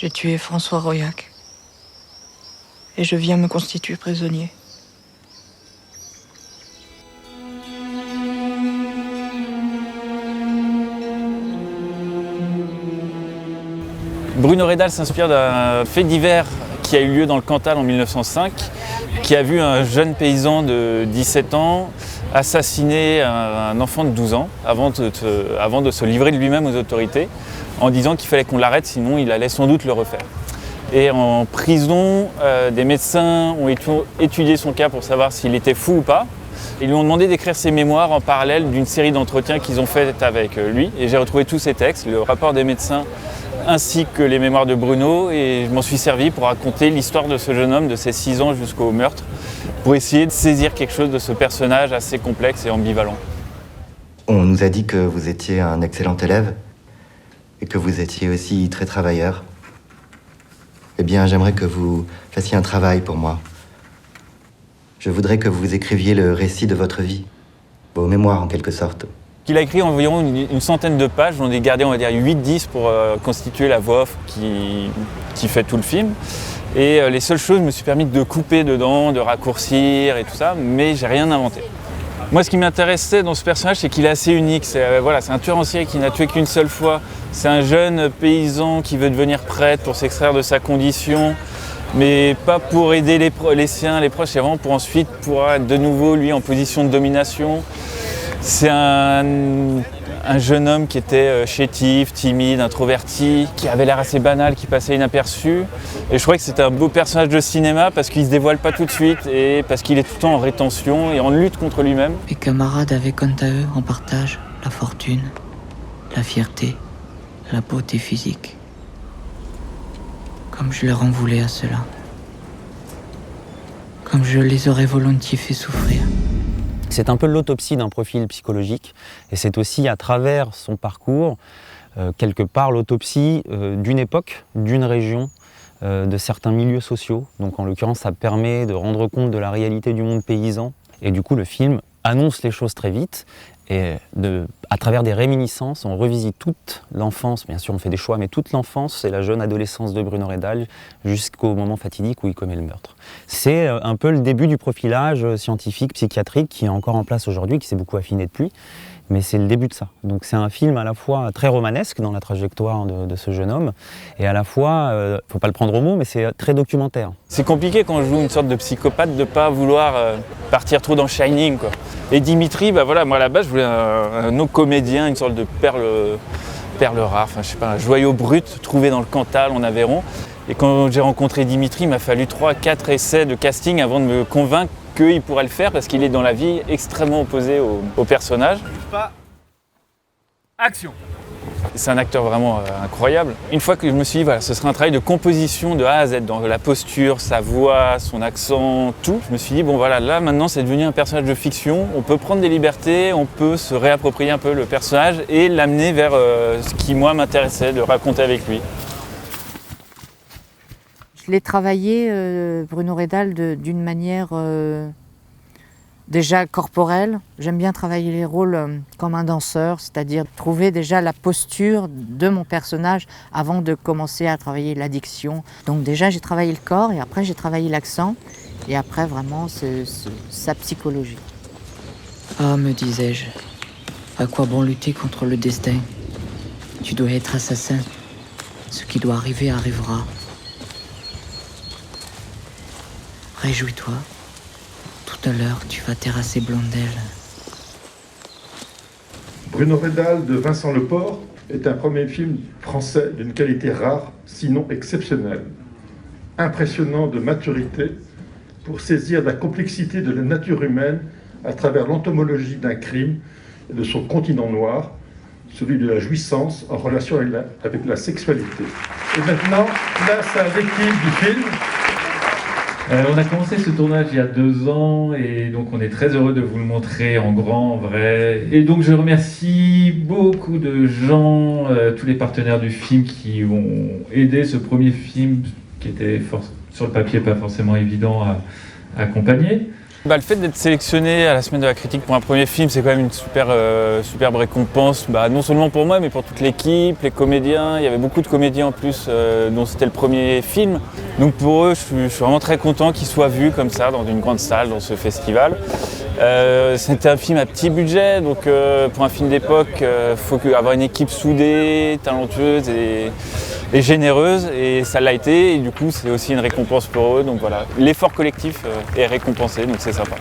J'ai tué François Royac. Et je viens me constituer prisonnier. Bruno Redal s'inspire d'un fait divers qui a eu lieu dans le Cantal en 1905, qui a vu un jeune paysan de 17 ans assassiner un enfant de 12 ans avant de se livrer de lui-même aux autorités, en disant qu'il fallait qu'on l'arrête, sinon il allait sans doute le refaire. Et en prison, des médecins ont étudié son cas pour savoir s'il était fou ou pas. Ils lui ont demandé d'écrire ses mémoires en parallèle d'une série d'entretiens qu'ils ont fait avec lui. Et j'ai retrouvé tous ces textes, le rapport des médecins ainsi que les mémoires de Bruno. Et je m'en suis servi pour raconter l'histoire de ce jeune homme, de ses 6 ans jusqu'au meurtre, pour essayer de saisir quelque chose de ce personnage assez complexe et ambivalent. On nous a dit que vous étiez un excellent élève et que vous étiez aussi très travailleur. Eh bien, j'aimerais que vous fassiez un travail pour moi. Je voudrais que vous écriviez le récit de votre vie, vos mémoires en quelque sorte. Il a écrit environ une centaine de pages, j'en ai gardé on va dire 8-10 pour constituer la voix off qui fait tout le film. Et les seules choses, je me suis permis de couper dedans, de raccourcir et tout ça, mais j'ai rien inventé. Moi, ce qui m'intéressait dans ce personnage, c'est qu'il est assez unique. C'est un tueur en série qui n'a tué qu'une seule fois. C'est un jeune paysan qui veut devenir prêtre pour s'extraire de sa condition, mais pas pour aider les siens, les proches, c'est vraiment pour ensuite pouvoir être de nouveau, lui, en position de domination. C'est un jeune homme qui était chétif, timide, introverti, qui avait l'air assez banal, qui passait inaperçu. Et je crois que c'était un beau personnage de cinéma parce qu'il ne se dévoile pas tout de suite et parce qu'il est tout le temps en rétention et en lutte contre lui-même. Mes camarades avaient quant à eux en partage la fortune, la fierté, la beauté physique. Comme je leur en voulais à cela. Comme je les aurais volontiers fait souffrir. C'est un peu l'autopsie d'un profil psychologique et c'est aussi à travers son parcours, quelque part l'autopsie d'une époque, d'une région, de certains milieux sociaux. Donc en l'occurrence, ça permet de rendre compte de la réalité du monde paysan. Et du coup, le film annonce les choses très vite. Et à travers des réminiscences, on revisite toute l'enfance, bien sûr on fait des choix, mais toute l'enfance et la jeune adolescence de Bruno Redal jusqu'au moment fatidique où il commet le meurtre. C'est un peu le début du profilage scientifique, psychiatrique qui est encore en place aujourd'hui, qui s'est beaucoup affiné depuis, mais c'est le début de ça. Donc c'est un film à la fois très romanesque dans la trajectoire de ce jeune homme, et à la fois, faut pas le prendre au mot, mais c'est très documentaire. C'est compliqué quand on joue une sorte de psychopathe de ne pas vouloir partir trop dans Shining, quoi. Et Dimitri, moi à la base je voulais un autre comédien, une sorte de perle rare, un joyau brut trouvé dans le Cantal, en Aveyron. Et quand j'ai rencontré Dimitri, il m'a fallu 3-4 essais de casting avant de me convaincre qu'il pourrait le faire parce qu'il est dans la vie extrêmement opposé au personnage. Action. C'est un acteur vraiment incroyable. Une fois que je me suis dit, ce serait un travail de composition de A à Z, dans la posture, sa voix, son accent, tout. Je me suis dit, là maintenant c'est devenu un personnage de fiction, on peut prendre des libertés, on peut se réapproprier un peu le personnage et l'amener vers ce qui moi m'intéressait de raconter avec lui. Je l'ai travaillé, Bruno Redal, d'une manière déjà corporelle. J'aime bien travailler les rôles comme un danseur, c'est-à-dire trouver déjà la posture de mon personnage avant de commencer à travailler l'addiction. Donc déjà j'ai travaillé le corps et après j'ai travaillé l'accent et après vraiment sa psychologie. Ah, me disais-je, à quoi bon lutter contre le destin? Tu dois être assassin. Ce qui doit arriver arrivera. Réjouis-toi. Tout à l'heure, tu vas terrasser Blondel. Bruno Redal de Vincent Leport est un premier film français d'une qualité rare, sinon exceptionnelle. Impressionnant de maturité pour saisir la complexité de la nature humaine à travers l'entomologie d'un crime et de son continent noir, celui de la jouissance en relation avec la sexualité. Et maintenant, place à l'équipe du film. On a commencé ce tournage il y a 2 ans et donc on est très heureux de vous le montrer en grand, en vrai. Et donc je remercie beaucoup de gens, tous les partenaires du film qui ont aidé ce premier film qui était sur le papier pas forcément évident à accompagner. Le fait d'être sélectionné à la Semaine de la Critique pour un premier film, c'est quand même une superbe récompense, non seulement pour moi, mais pour toute l'équipe, les comédiens. Il y avait beaucoup de comédiens en plus dont c'était le premier film. Donc pour eux, je suis vraiment très content qu'ils soient vus comme ça dans une grande salle, dans ce festival. C'était un film à petit budget, donc pour un film d'époque, il faut avoir une équipe soudée, talentueuse et généreuse, et ça l'a été, et du coup c'est aussi une récompense pour eux, donc voilà, l'effort collectif est récompensé, donc c'est sympa.